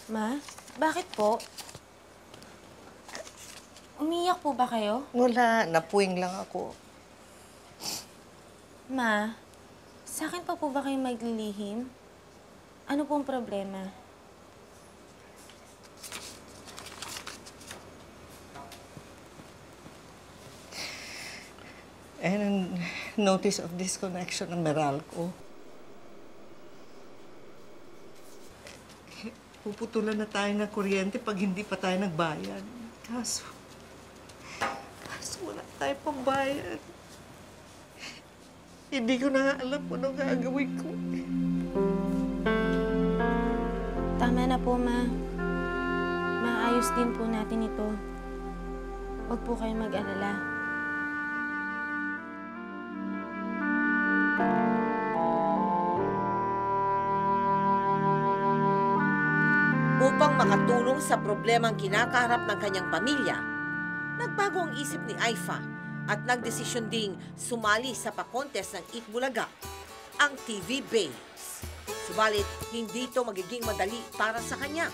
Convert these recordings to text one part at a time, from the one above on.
Ma, bakit po? Umiyak po ba kayo? Wala, napuwing lang ako. Ma, sa akin pa po ba kayo maglilihim? Ano pong problema? And notice of disconnection ng Meralco. Puputulan na tayo ng kuryente pag hindi pa tayo nagbayad. Kaso wala tayo pambayad. Hindi ko na nga alam kung anong gagawin ko. Tama na po, Ma. Maayos din po natin ito. Huwag po kayong mag-alala. Upang makatulong sa problemang kinakaharap ng kanyang pamilya, nagbago ang isip ni Aifa at nagdesisyon ding sumali sa pakontes ng Eat Bulaga, ang TV Babes. Subalit, hindi ito magiging madali para sa kanya.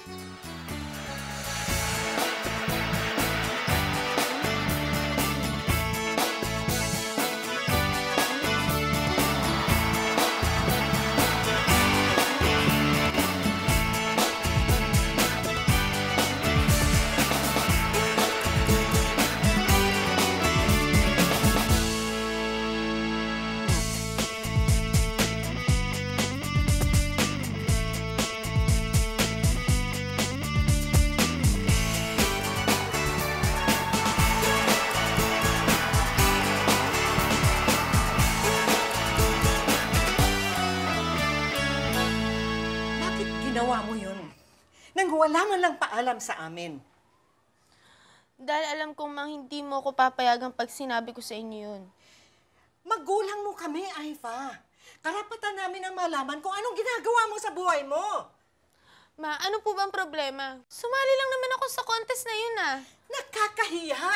Ginawa mo yun. Nang wala man lang paalam sa amin. Dahil alam kong Mang, hindi mo ako papayagan pag sinabi ko sa inyo yun. Magulang mo kami, Aifa. Karapatan namin ang malaman kung anong ginagawa mo sa buhay mo. Ma, ano po bang problema? Sumali lang naman ako sa contest na yun, ah. Nakakahiya!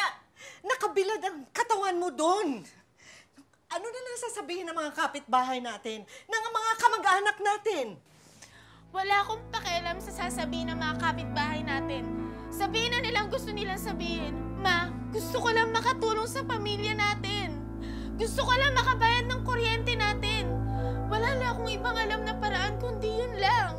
Nakabilad ang katawan mo doon. Ano na lang sasabihin ng mga kapitbahay natin, ng mga kamag-anak natin? Wala akong pakialam sa sasabihin ng mga kapitbahay natin. Sabihin na nilang gusto nilang sabihin. Ma, gusto ko lang makatulong sa pamilya natin. Gusto ko lang makabayad ng kuryente natin. Wala na akong ibang alam na paraan kundi yun lang.